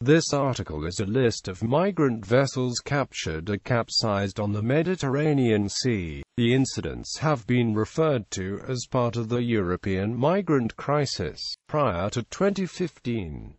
This article is a list of migrant vessels captured or capsized on the Mediterranean Sea. The incidents have been referred to as part of the European migrant crisis. Prior to 2015,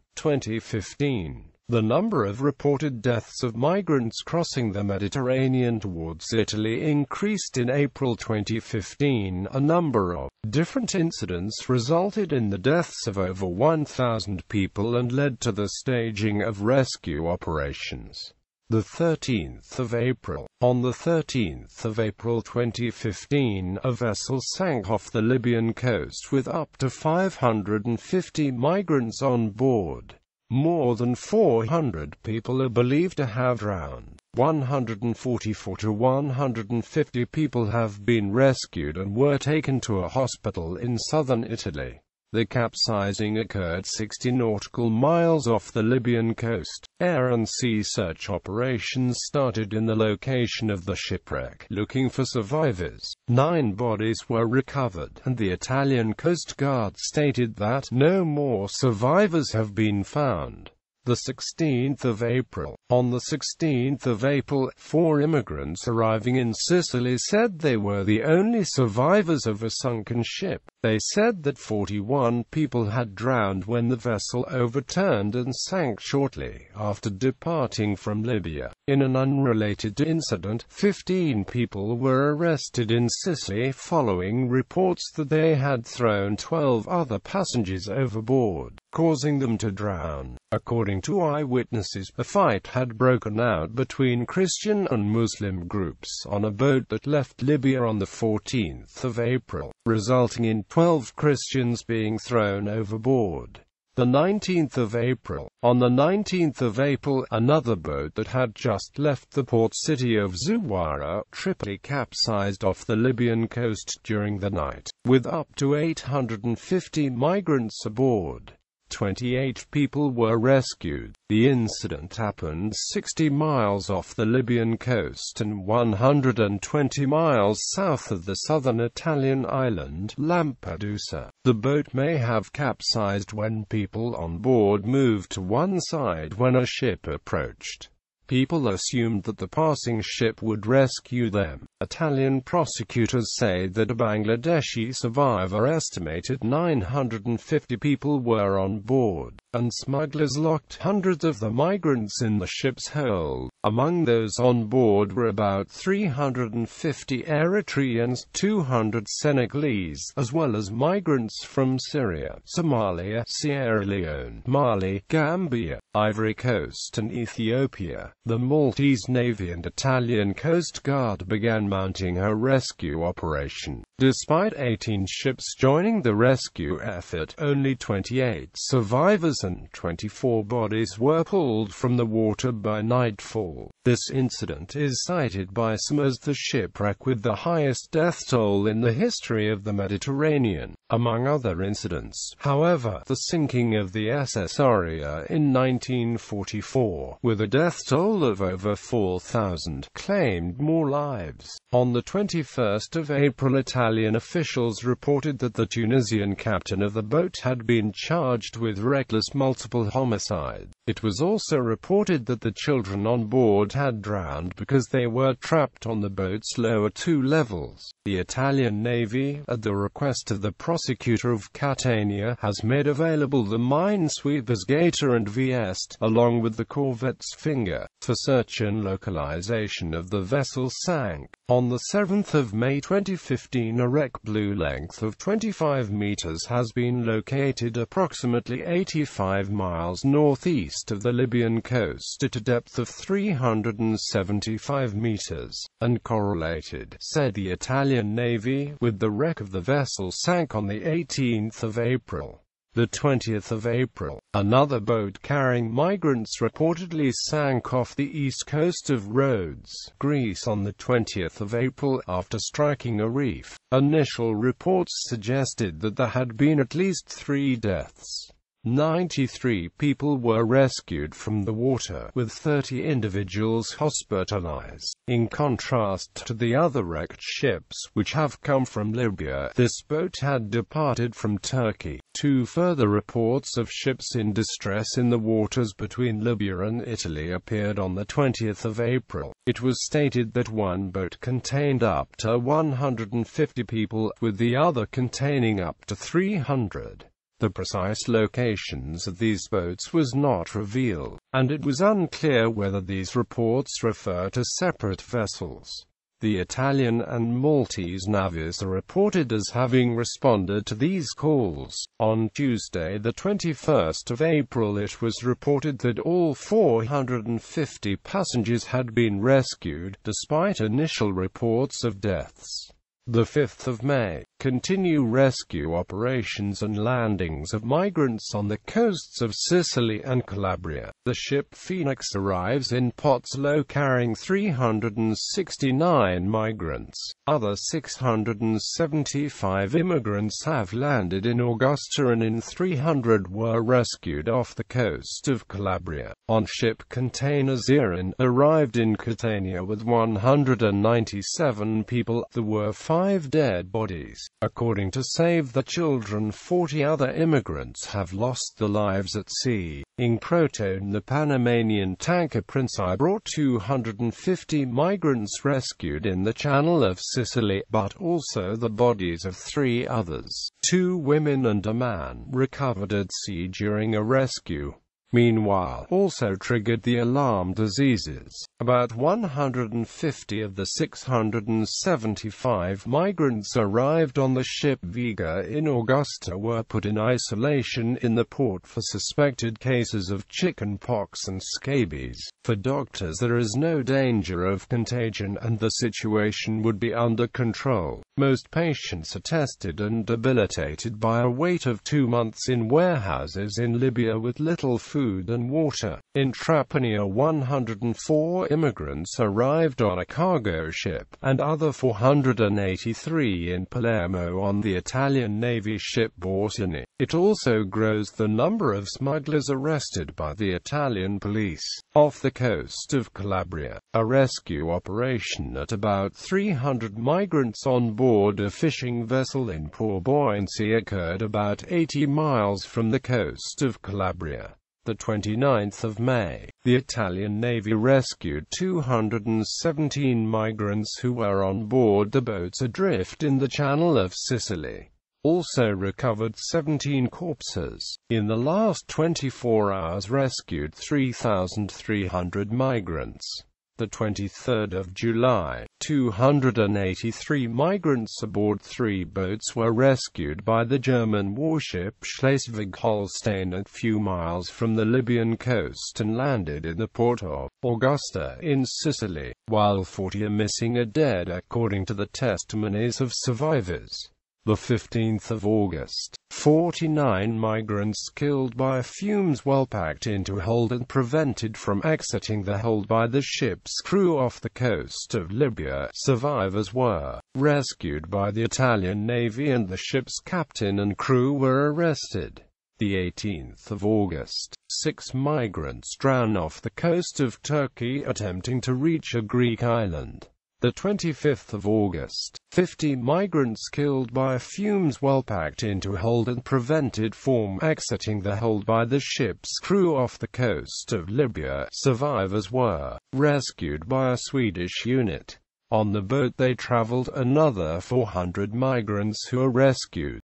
the number of reported deaths of migrants crossing the Mediterranean towards Italy increased. In April 2015, a number of different incidents resulted in the deaths of over 1,000 people and led to the staging of rescue operations. The 13th of April. On the 13th of April 2015, a vessel sank off the Libyan coast with up to 550 migrants on board. More than 400 people are believed to have drowned. 144 to 150 people have been rescued and were taken to a hospital in southern Italy. The capsizing occurred 60 nautical miles off the Libyan coast. Air and sea search operations started in the location of the shipwreck, looking for survivors. 9 bodies were recovered, and the Italian Coast Guard stated that no more survivors have been found. The 16th of April. On the 16th of April, 4 immigrants arriving in Sicily said they were the only survivors of a sunken ship. They said that 41 people had drowned when the vessel overturned and sank shortly after departing from Libya. In an unrelated incident, 15 people were arrested in Sicily following reports that they had thrown 12 other passengers overboard, causing them to drown. According to eyewitnesses, a fight had broken out between Christian and Muslim groups on a boat that left Libya on the 14th of April, resulting in 12 Christians being thrown overboard. The 19th of April. On the 19th of April, another boat that had just left the port city of Zuwara, Tripoli, capsized off the Libyan coast during the night, with up to 850 migrants aboard. 28 people were rescued. The incident happened 60 miles off the Libyan coast and 120 miles south of the southern Italian island, Lampedusa. The boat may have capsized when people on board moved to one side when a ship approached. People assumed that the passing ship would rescue them. Italian prosecutors say that a Bangladeshi survivor estimated 950 people were on board, and smugglers locked hundreds of the migrants in the ship's hold. Among those on board were about 350 Eritreans, 200 Senegalese, as well as migrants from Syria, Somalia, Sierra Leone, Mali, Gambia, Ivory Coast and Ethiopia. The Maltese Navy and Italian Coast Guard began mounting a rescue operation. Despite 18 ships joining the rescue effort, only 28 survivors and 24 bodies were pulled from the water by nightfall. This incident is cited by some as the shipwreck with the highest death toll in the history of the Mediterranean. Among other incidents, however, the sinking of the SS Aurea in 1944, with a death toll of over 4,000, claimed more lives. On the 21st of April, Italian officials reported that the Tunisian captain of the boat had been charged with reckless multiple homicide. It was also reported that the children on board had drowned because they were trapped on the boat's lower 2 levels. The Italian Navy, at the request of the prosecutor of Catania, has made available the minesweepers Gator and Viest, along with the corvette's Finger, for search and localization of the vessel sank. On the 7th of May 2015, a wreck blue length of 25 meters has been located approximately 85 miles northeast of the Libyan coast at a depth of 375 meters, and correlated, said the Italian Navy, with the wreck of the vessel sank on the 18th of April. The 20th of April, another boat carrying migrants reportedly sank off the east coast of Rhodes, Greece on the 20th of April after striking a reef. Initial reports suggested that there had been at least 3 deaths. 93 people were rescued from the water, with 30 individuals hospitalized. In contrast to the other wrecked ships, which have come from Libya, this boat had departed from Turkey. 2 further reports of ships in distress in the waters between Libya and Italy appeared on the 20th of April. It was stated that one boat contained up to 150 people, with the other containing up to 300. The precise locations of these boats was not revealed, and it was unclear whether these reports refer to separate vessels. The Italian and Maltese navies are reported as having responded to these calls. On Tuesday, the 21st of April, it was reported that all 450 passengers had been rescued, despite initial reports of deaths. The 5th of May, continue rescue operations and landings of migrants on the coasts of Sicily and Calabria. The ship Phoenix arrives in Pozzolo carrying 369 migrants. Other 675 immigrants have landed in Augusta and 300 were rescued off the coast of Calabria. On ship container Zirin arrived in Catania with 197 people. There were 5 dead bodies. According to Save the Children, 40 other immigrants have lost their lives at sea. In Crotone, the Panamanian tanker Prince brought 250 migrants rescued in the Channel of Sicily, but also the bodies of 3 others. 2 women and a man recovered at sea during a rescue. Meanwhile, also triggered the alarm diseases. About 150 of the 675 migrants arrived on the ship Vega in Augusta were put in isolation in the port for suspected cases of chickenpox and scabies. For doctors, there is no danger of contagion and the situation would be under control. Most patients are tested and debilitated by a wait of 2 months in warehouses in Libya with little food and water. In Trapani, 104 immigrants arrived on a cargo ship, and other 483 in Palermo on the Italian Navy ship Borsani. It also grows the number of smugglers arrested by the Italian police. Off the coast of Calabria, a rescue operation at about 300 migrants on board a fishing vessel in poor buoyancy occurred about 80 miles from the coast of Calabria. The 29th of May, the Italian Navy rescued 217 migrants who were on board the boats adrift in the Channel of Sicily. Also recovered 17 corpses. In the last 24 hours rescued 3,300 migrants. The 23rd of July, 283 migrants aboard 3 boats were rescued by the German warship Schleswig-Holstein a few miles from the Libyan coast and landed in the port of Augusta in Sicily, while 40 are missing or dead according to the testimonies of survivors. The 15th of August, 49 migrants killed by fumes while packed into a hold and prevented from exiting the hold by the ship's crew off the coast of Libya. Survivors were rescued by the Italian Navy and the ship's captain and crew were arrested. The 18th of August, 6 migrants drowned off the coast of Turkey attempting to reach a Greek island. The 25th of August, 50 migrants killed by fumes while packed into a hold and prevented from exiting the hold by the ship's crew off the coast of Libya. Survivors were rescued by a Swedish unit. On the boat they traveled another 400 migrants who were rescued.